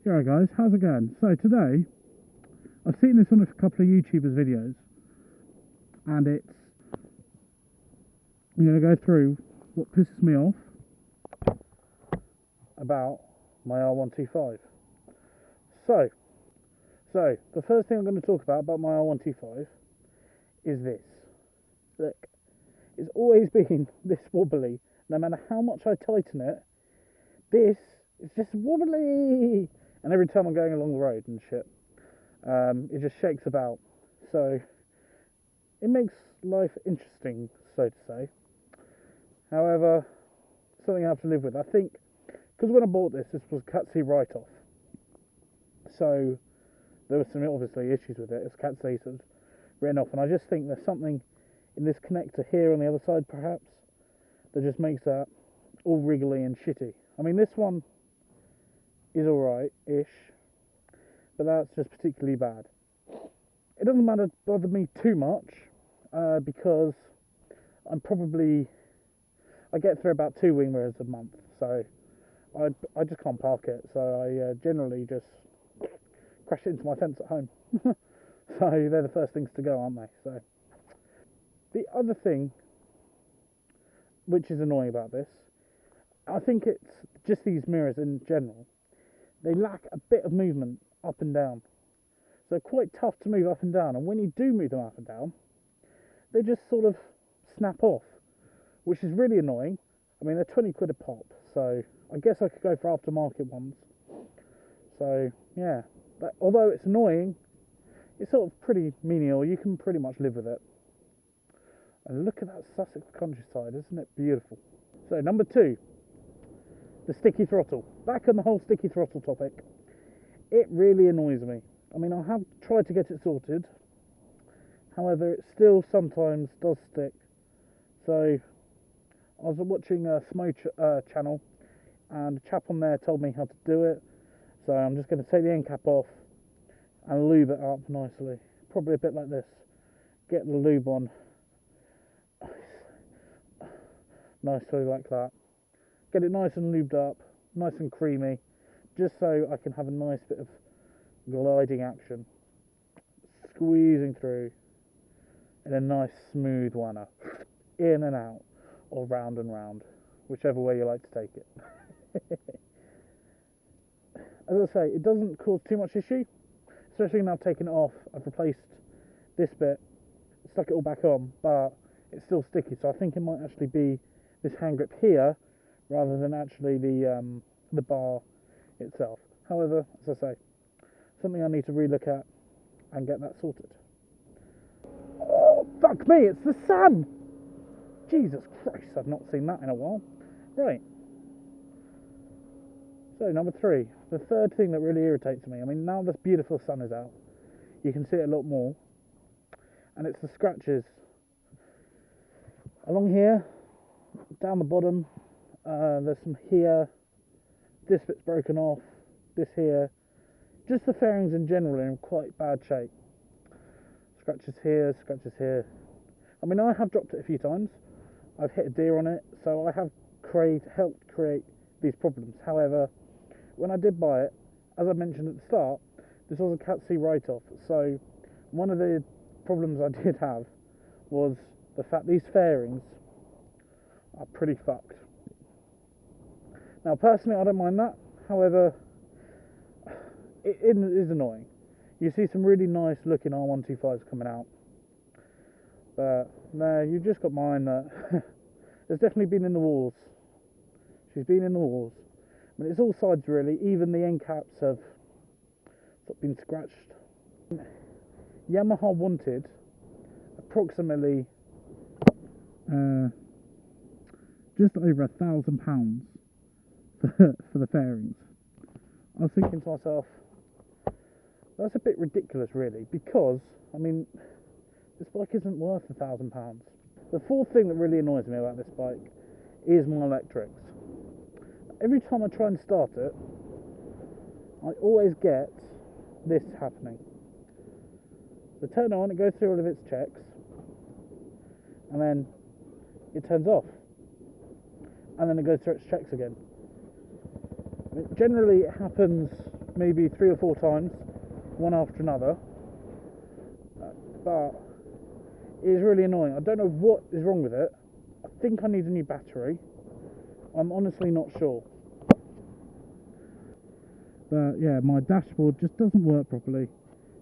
Alright guys, how's it going? So today, I've seen this on a couple of YouTubers' videos, and I'm going to go through what pisses me off about my R125. So the first thing I'm going to talk about my R125 is this. Look, it's always been this wobbly. No matter how much I tighten it, this is just wobbly. And every time I'm going along the road and shit, it just shakes about. So it makes life interesting, so to say. However, something I have to live with. I think, because when I bought this was Cat C write-off. So there were some obviously issues with it. It's Cat C sort of written off, and I just think there's something in this connector here on the other side, perhaps, that just makes that all wriggly and shitty. I mean, this one is alright-ish, but that's just particularly bad. It doesn't bother me too much, because I get through about 2 wing mirrors a month, so I just can't park it, so I generally just crash it into my fence at home. So they're the first things to go, aren't they? So the other thing which is annoying about this, I think it's just these mirrors in general. They lack a bit of movement up and down. So they're quite tough to move up and down, and when you do move them up and down, they just sort of snap off, which is really annoying. I mean, they're 20 quid a pop, so I guess I could go for aftermarket ones. So yeah, but although it's annoying, it's sort of pretty menial. You can pretty much live with it. And look at that Sussex countryside, isn't it beautiful? So number 2, the sticky throttle. Back on the whole sticky throttle topic, it really annoys me. I mean, I have tried to get it sorted, however, it still sometimes does stick. So I was watching a Smo channel, and a chap on there told me how to do it. So I'm just going to take the end cap off and lube it up nicely. Probably a bit like this. Get the lube on nicely like that. Get it nice and lubed up, nice and creamy, just so I can have a nice bit of gliding action, squeezing through in a nice smooth manner, in and out, or round and round, whichever way you like to take it. As I say, it doesn't cause too much issue, especially now I've taken it off. I've replaced this bit, stuck it all back on, but it's still sticky, so I think it might actually be this hand grip here rather than actually the bar itself. However, as I say, something I need to relook at and get that sorted. Oh, fuck me, it's the sun! Jesus Christ, I've not seen that in a while. Right. So, number 3, the third thing that really irritates me. I mean, now this beautiful sun is out, you can see it a lot more, and it's the scratches along here, down the bottom. There's some here, this bit's broken off, this here. Just the fairings in general are in quite bad shape. Scratches here, scratches here. I mean, I have dropped it a few times. I've hit a deer on it, so I have helped create these problems. However, when I did buy it, as I mentioned at the start, this was a Cat C write-off. So one of the problems I did have was the fact these fairings are pretty fucked. Now, personally, I don't mind that. However, it is annoying. You see some really nice looking R125s coming out, but no, you've just got mine that has definitely been in the wars. She's been in the wars. I mean, it's all sides really. Even the end caps have been scratched. Yamaha wanted approximately just over £1,000 for the fairings. I was thinking to myself, that's a bit ridiculous really, because I mean, this bike isn't worth £1,000. The fourth thing that really annoys me about this bike is my electrics. Every time I try and start it, I always get this happening. The turn on, it goes through all of its checks, and then it turns off, and then it goes through its checks again. Generally, it happens maybe 3 or 4 times, one after another, but it is really annoying. I don't know what is wrong with it. I think I need a new battery. I'm honestly not sure. But yeah, my dashboard just doesn't work properly.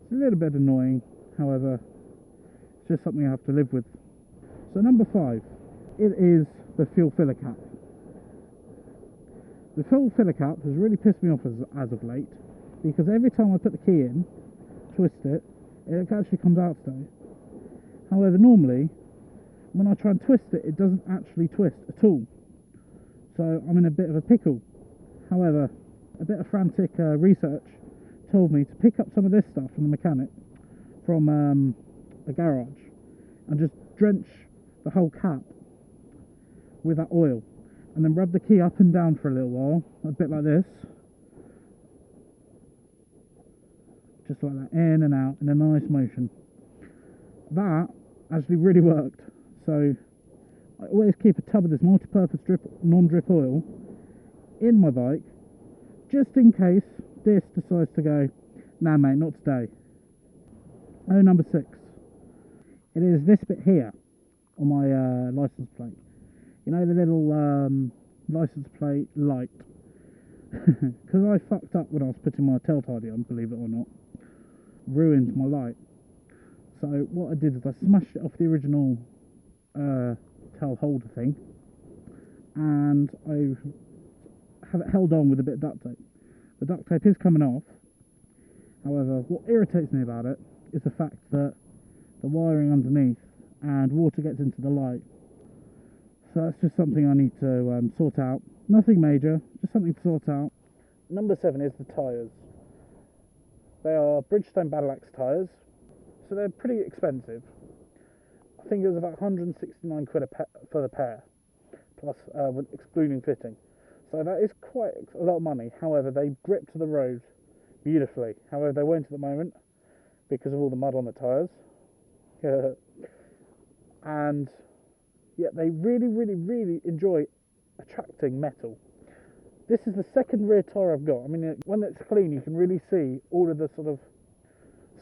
It's a little bit annoying, however, it's just something I have to live with. So number 5, it is the fuel filler cap. The fuel filler cap has really pissed me off as of late, because every time I put the key in, twist it, it actually comes out today. However, normally, when I try and twist it, it doesn't actually twist at all. So I'm in a bit of a pickle. However, a bit of frantic research told me to pick up some of this stuff from the mechanic, from a garage, and just drench the whole cap with that oil, and then rub the key up and down for a little while, a bit like this, just like that, in and out in a nice motion. That actually really worked. So I always keep a tub of this multi-purpose non-drip oil in my bike, just in case this decides to go, nah mate, not today. Oh, number 6, it is this bit here on my license plate. You know, the little license plate light, because I fucked up when I was putting my tail tidy on, believe it or not, ruined my light. So what I did is I smashed it off the original tail holder thing, and I have it held on with a bit of duct tape. The duct tape is coming off. However, what irritates me about it is the fact that the wiring underneath and water gets into the light. So that's just something I need to sort out. Nothing major, just something to sort out. Number 7 is the tyres. They are Bridgestone Battle Axe tyres, so they're pretty expensive. I think it was about 169 quid for the pair, plus excluding fitting. So that is quite a lot of money. However, they grip to the road beautifully. However, they won't at the moment because of all the mud on the tyres. And yeah, they really enjoy attracting metal. This is the second rear tyre I've got. I mean, when it's clean, you can really see all of the sort of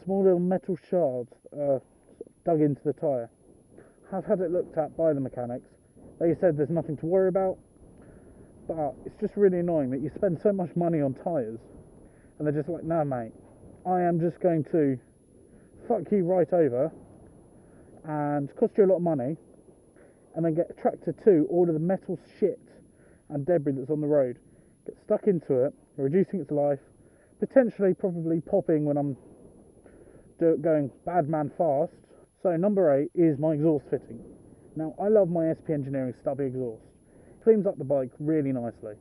small little metal shards dug into the tyre. I've had it looked at by the mechanics. They said there's nothing to worry about, but it's just really annoying that you spend so much money on tyres and they're just like, nah mate, I am just going to fuck you right over and cost you a lot of money, and then get attracted to all of the metal shit and debris that's on the road, get stuck into it, reducing its life, potentially probably popping when I'm going bad man fast. So number 8 is my exhaust fitting. Now I love my SP Engineering stubby exhaust. Cleans up the bike really nicely,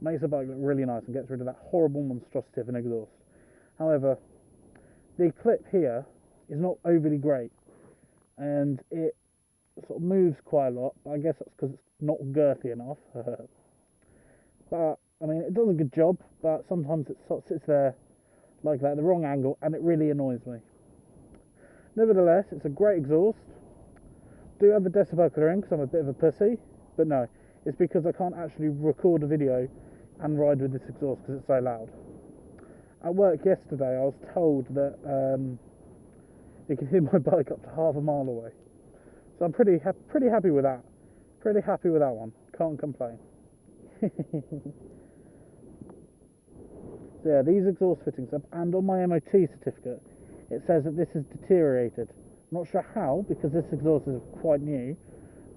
makes the bike look really nice and gets rid of that horrible monstrosity of an exhaust. However, the clip here is not overly great, and it sort of moves quite a lot. I guess that's because it's not girthy enough. But I mean, it does a good job, but sometimes it sort of sits there like that at the wrong angle, and it really annoys me. Nevertheless, it's a great exhaust. Do have a decibel in because I'm a bit of a pussy, but no, it's because I can't actually record a video and ride with this exhaust because it's so loud. At work yesterday, I was told that you can hear my bike up to half a mile away. So I'm pretty happy with that. Pretty happy with that one. Can't complain. So yeah, these exhaust fittings, and on my MOT certificate, it says that this is deteriorated. I'm not sure how, because this exhaust is quite new,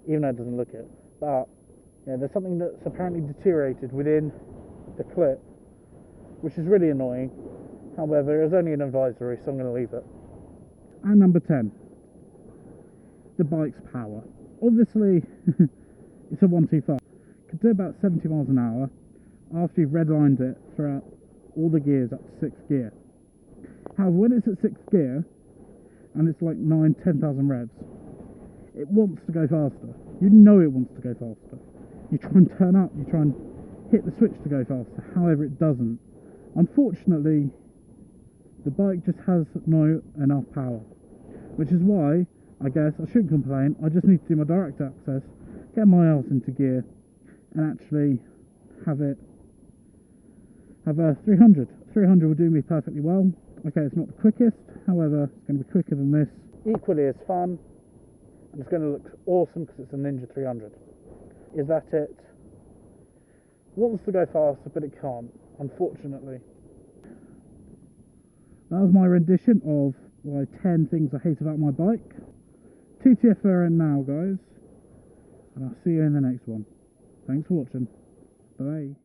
even though it doesn't look it. But yeah, there's something that's apparently deteriorated within the clip, which is really annoying. However, it was only an advisory, so I'm going to leave it. And number 10, the bike's power. Obviously, it's a 125. Could do about 70 miles an hour after you've redlined it throughout all the gears up to 6th gear. However, when it's at 6th gear and it's like 9-10,000 revs, it wants to go faster. You know it wants to go faster. You try and turn up, you try and hit the switch to go faster. However, it doesn't. Unfortunately, the bike just has no enough power, which is why I guess I shouldn't complain. I just need to do my direct access, get my ass into gear, and actually have it have a 300. 300 will do me perfectly well. Okay, it's not the quickest, however, it's going to be quicker than this. Equally as fun, and it's going to look awesome because it's a Ninja 300. Is that it? Wants to go faster, but it can't, unfortunately. That was my rendition of 10 things I hate about my bike. TTFR now, guys, and I'll see you in the next one. Thanks for watching. Bye.